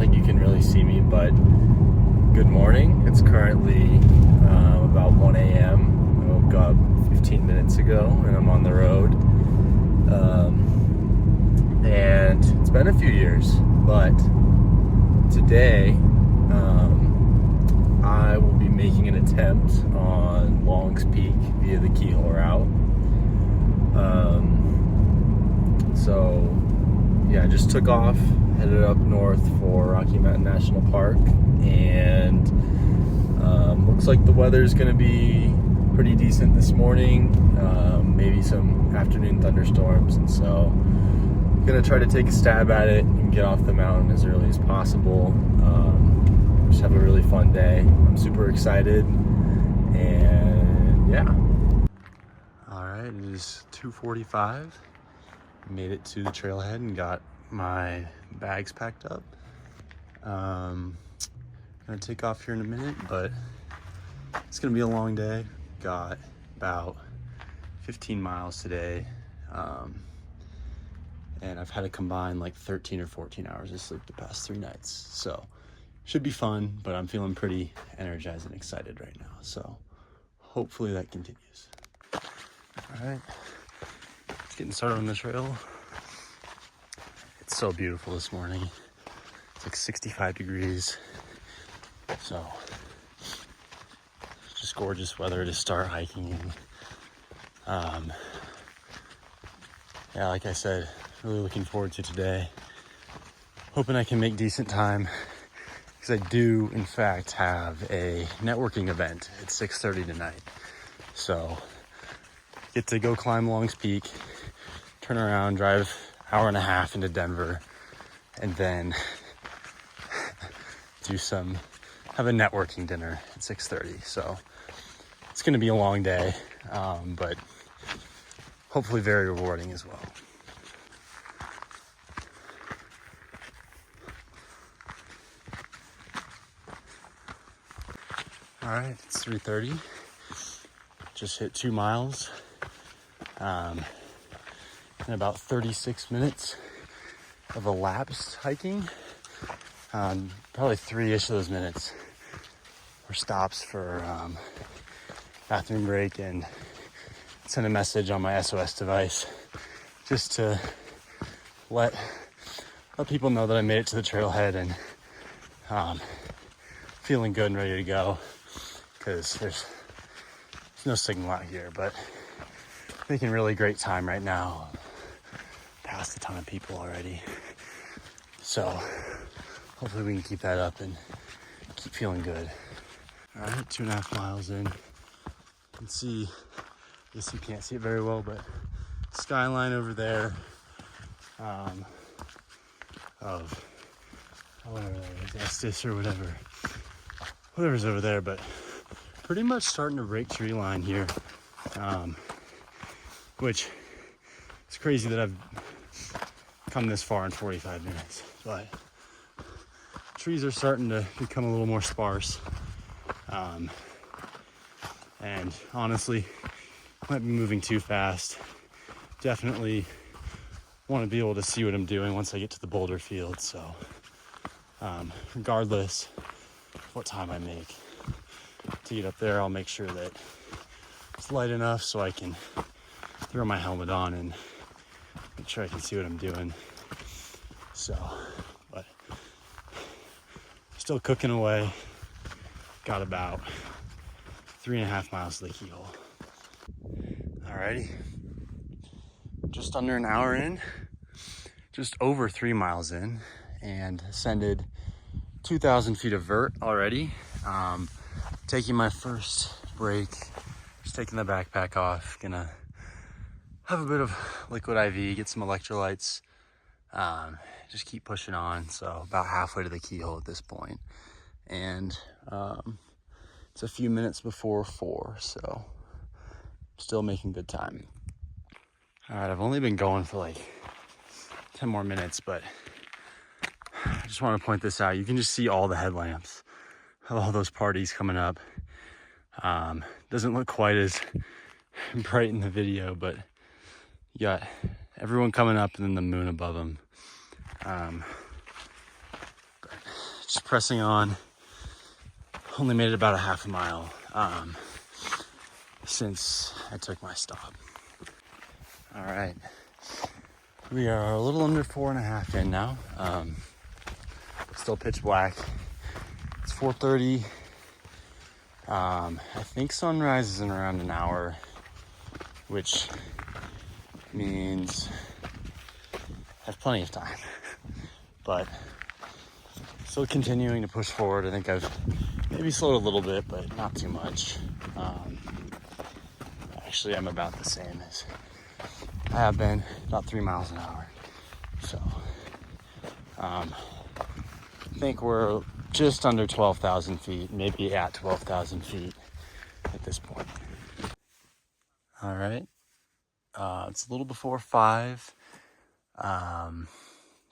think you can really see me, but good morning. It's currently about 1 a.m. I woke up 15 minutes ago and I'm on the road. And it's been a few years, but today I will be making an attempt on Long's Peak via the Keyhole route. So yeah, I just took off, headed up north for Rocky Mountain National Park, and looks like the weather's going to be pretty decent this morning, maybe some afternoon thunderstorms, and so I'm going to try to take a stab at it and get off the mountain as early as possible. Just have a really fun day. I'm super excited, and yeah. All right, it is 2:45. Made it to the trailhead and got my bags packed up. I'm gonna take off here in a minute, but it's gonna be a long day. Got about 15 miles today, and I've had to combine like 13 or 14 hours of sleep the past 3 nights. So should be fun, but I'm feeling pretty energized and excited right now. So hopefully that continues. All right. Getting started on the trail. It's so beautiful this morning. It's like 65 degrees. So just gorgeous weather to start hiking in. Yeah, like I said, really looking forward to today. Hoping I can make decent time, because I do in fact have a networking event at 6:30 tonight. So get to go climb Long's Peak, turn around, drive an hour and a half into Denver, and then have a networking dinner at 6:30. So it's going to be a long day, but hopefully very rewarding as well. All right, it's 3:30. Just hit 2 miles. In about 36 minutes of elapsed hiking. Probably 3-ish of those minutes were stops for bathroom break and send a message on my SOS device just to let people know that I made it to the trailhead and feeling good and ready to go, because there's no signal out here, but making really great time right now. Passed a ton of people already, so hopefully we can keep that up and keep feeling good. All right, 2.5 miles in. You can see, I guess you can't see it very well, but skyline over there of whatever that is, Estes or whatever's over there, but pretty much starting to break tree line here, which is crazy that I've come this far in 45 minutes, but trees are starting to become a little more sparse, and honestly might be moving too fast. Definitely want to be able to see what I'm doing once I get to the boulder field, so regardless of what time I make to get up there, I'll make sure that it's light enough so I can throw my helmet on and make sure I can see what I'm doing. So, but still cooking away. Got about 3.5 miles to the Keyhole. Alrighty, just under an hour in, just over 3 miles in, and ascended 2,000 feet of vert already. Taking my first break, just taking the backpack off, gonna have a bit of liquid IV, get some electrolytes, just keep pushing on. So about halfway to the Keyhole at this point, and it's a few minutes before 4, so still making good time. All right, I've only been going for like 10 more minutes, but I just want to point this out. You can just see all the headlamps of all those parties coming up. Doesn't look quite as bright in the video, but you got everyone coming up and then the moon above them. just pressing on. Only made it about a half a mile since I took my stop. All right, we are a little under 4.5 in now. Still pitch black. It's 4:30. I think sunrise is in around an hour, which means I have plenty of time. But still continuing to push forward. I think I've maybe slowed a little bit, but not too much. Actually, I'm about the same as I have been, about 3 miles an hour. So I think we're just under 12,000 feet, maybe at 12,000 feet at this point. All right, it's a little before 5.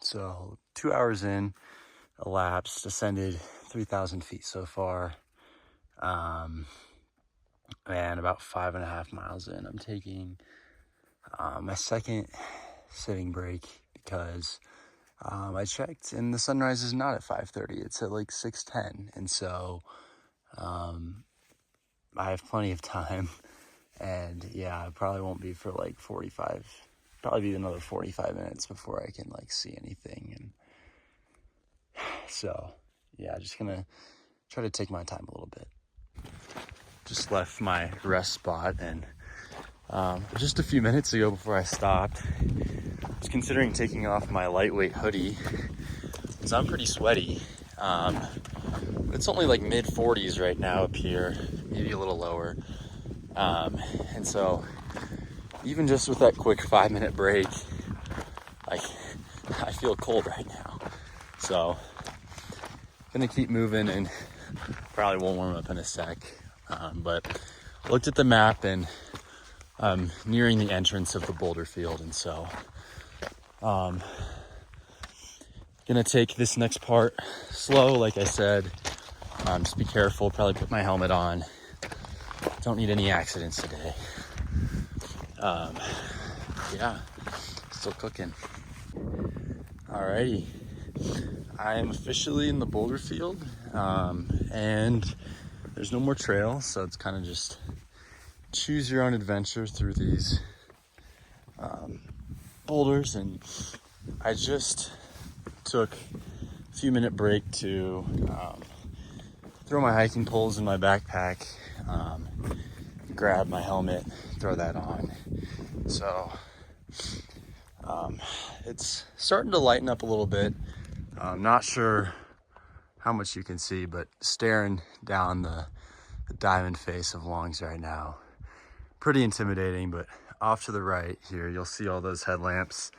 So 2 hours in, elapsed, ascended 3,000 feet so far. And about 5.5 miles in, I'm taking my second sitting break because I checked and the sunrise is not at 5:30. It's at like 6:10. And so I have plenty of time. And yeah, it probably won't be for like 45, probably be another 45 minutes before I can like see anything. And so yeah, just gonna try to take my time a little bit. Just left my rest spot, and just a few minutes ago before I stopped, I was considering taking off my lightweight hoodie because I'm pretty sweaty. It's only like mid 40s right now up here, maybe a little lower. And so even just with that quick 5-minute break, I feel cold right now. So gonna keep moving and probably won't warm up in a sec. But looked at the map and nearing the entrance of the boulder field, and so gonna take this next part slow, like I said. Just be careful, probably put my helmet on. Don't need any accidents today. Yeah, still cooking. Alrighty, I am officially in the boulder field, and there's no more trail, so it's kind of just choose your own adventure through these boulders. And I just took a few minute break to throw my hiking poles in my backpack, grab my helmet, throw that on. So it's starting to lighten up a little bit. I'm not sure how much you can see, but staring down the diamond face of Longs right now, pretty intimidating. But off to the right here, you'll see all those headlamps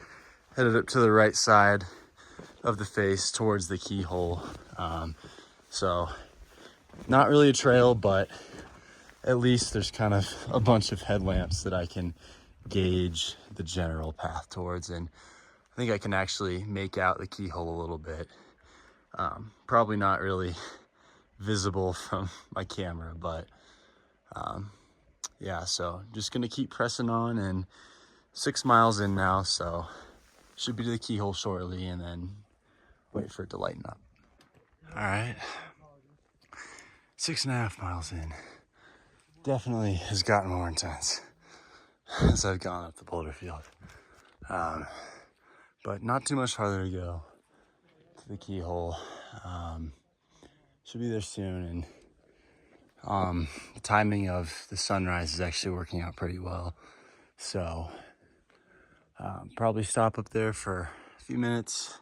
headed up to the right side of the face towards the Keyhole. So not really a trail, but at least there's kind of a bunch of headlamps that I can gauge the general path towards. And I think I can actually make out the Keyhole a little bit. Probably not really visible from my camera, but yeah, so just gonna keep pressing on, and 6 miles in now, so should be to the Keyhole shortly, and then wait for it to lighten up. All right, 6.5 miles in. Definitely has gotten more intense as I've gone up the boulder field, but not too much farther to go to the Keyhole. Should be there soon, and the timing of the sunrise is actually working out pretty well. So probably stop up there for a few minutes,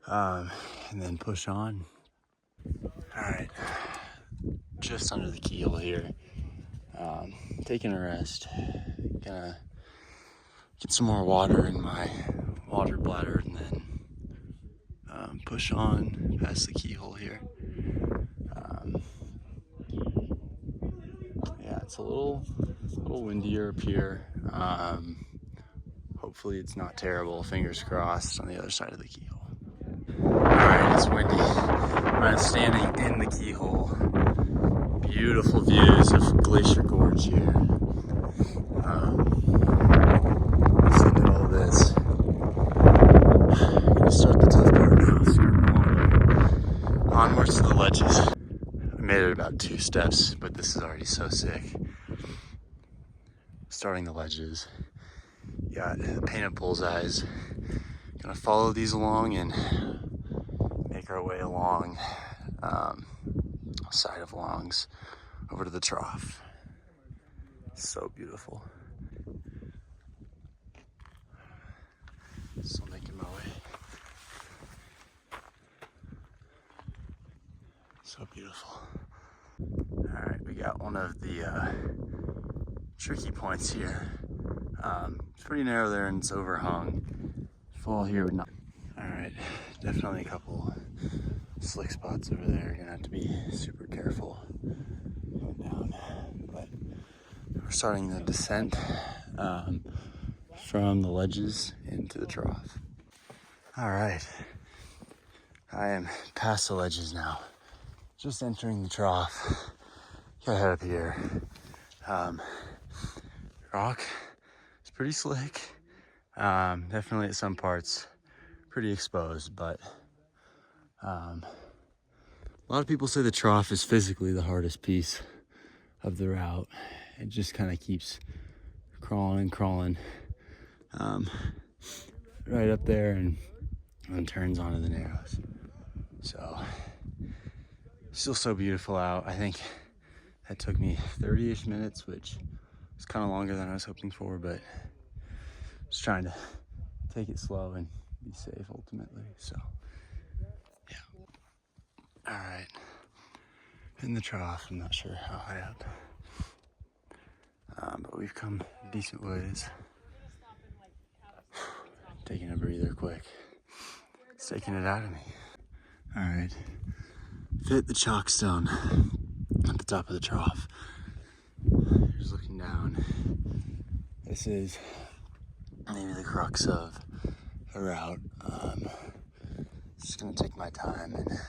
and then push on. All right, just under the Keyhole here, taking a rest, gonna get some more water in my water bladder, and then push on past the Keyhole here. Yeah, it's a little windier up here. Hopefully it's not terrible, fingers crossed, on the other side of the Keyhole. All right, it's windy. I'm standing in the Keyhole. Beautiful views of Glacier Gorge here. Listen to all this. I'm gonna start the tough part now, start the water. about 2 steps, but this is already so sick. Starting the ledges. Got painted bullseyes. Gonna follow these along and make our way along side of longs over to the trough. So beautiful. Still making my way. So beautiful. All right, we got one of the tricky points here. It's pretty narrow there and it's overhung. Fall here would not. All right, definitely a couple slick spots over there. Gonna have to be super careful going down. But we're starting the descent from the ledges into the trough. All right, I am past the ledges now. Just entering the trough. Gotta head up here. Rock is pretty slick. Definitely at some parts pretty exposed, but a lot of people say the trough is physically the hardest piece of the route. It just kind of keeps crawling and crawling right up there and turns onto the narrows. So still so beautiful out. I think that took me 30-ish minutes, which was kind of longer than I was hoping for, but just trying to take it slow and be safe ultimately. So yeah. All right, in the trough. I'm not sure how high up, but we've come a decent ways. Taking a breather quick. It's taking it out of me. All right, fit the chalk stone at the top of the trough. Just looking down. This is maybe the crux of the route. Just gonna take my time and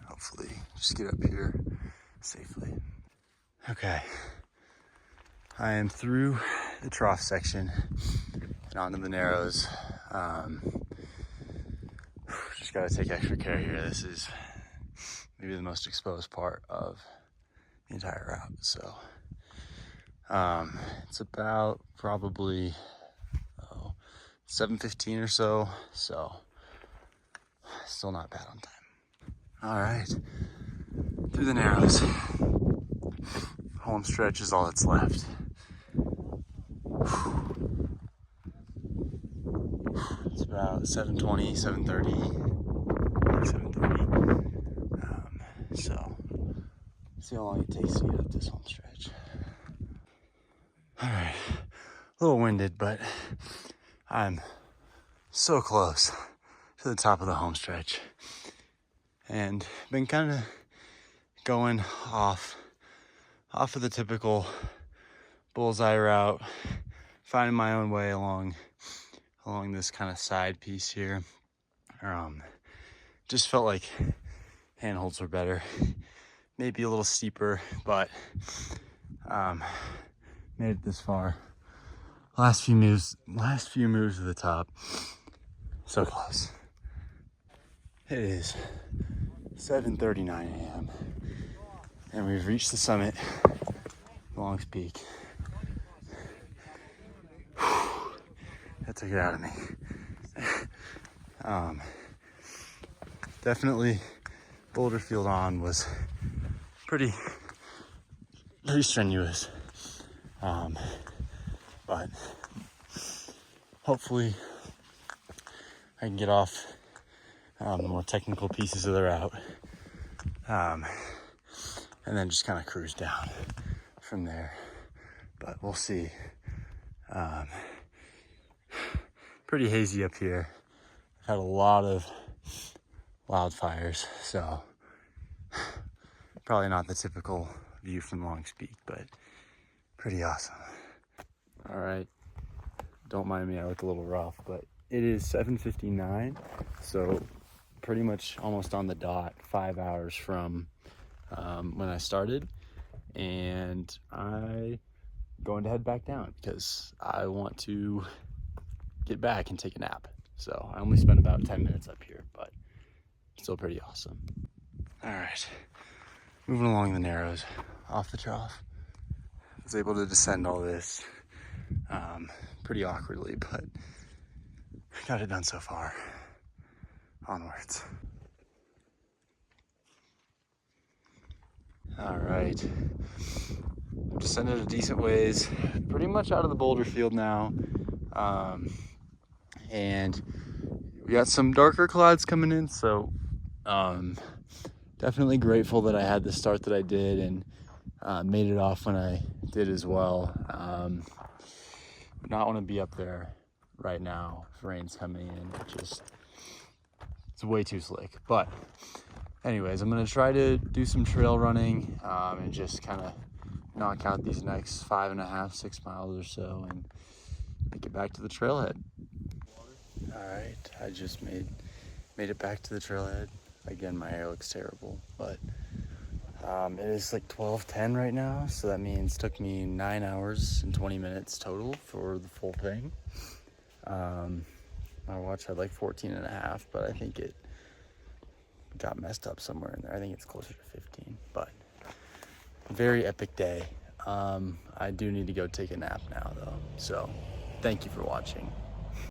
hopefully just get up here safely. Okay, I am through the trough section and onto the narrows. Just gotta take extra care here. This is maybe the most exposed part of the entire route. So it's about probably 7:15 or so. So still not bad on time. All right, through the narrows. Home stretch is all that's left. It's about 7:20, 7:30, 7:30. So see how long it takes to get up this home stretch. All right, a little winded, but I'm so close to the top of the home stretch, and been kind of going off of the typical bullseye route, finding my own way along this kind of side piece here. Just felt like handholds were better, maybe a little steeper, but made it this far. Last few moves to the top. So close. It is 7:39 a.m. and we've reached the summit, Long's Peak. That took it out of me. Definitely boulder field on was pretty strenuous. But hopefully I can get off the more technical pieces of the route, and then just kind of cruise down from there. But we'll see. Pretty hazy up here. I've had a lot of wildfires, so probably not the typical view from Long's Peak, but pretty awesome. All right, don't mind me, I look a little rough, but it is 7:59, so pretty much almost on the dot, 5 hours from when I started, and I'm going to head back down because I want to get back and take a nap. So I only spent about 10 minutes up here, but still pretty awesome. All right, moving along the narrows, off the trough. I was able to descend all this pretty awkwardly, but I got it done so far. Onwards. All right, descended a decent ways, pretty much out of the boulder field now. And we got some darker clouds coming in, so definitely grateful that I had the start that I did and made it off when I did as well. Would not want to be up there right now if rain's coming in. It's way too slick. But anyways, I'm gonna try to do some trail running and just kind of knock out these next 5.5, 6 miles or so and make it back to the trailhead. All right, I just made it back to the trailhead. Again, my hair looks terrible, but it is like 12:10 right now, so that means it took me 9 hours and 20 minutes total for the full thing. My watch had like 14.5, but I think it got messed up somewhere in there. I think it's closer to 15, but very epic day. I do need to go take a nap now though, so thank you for watching.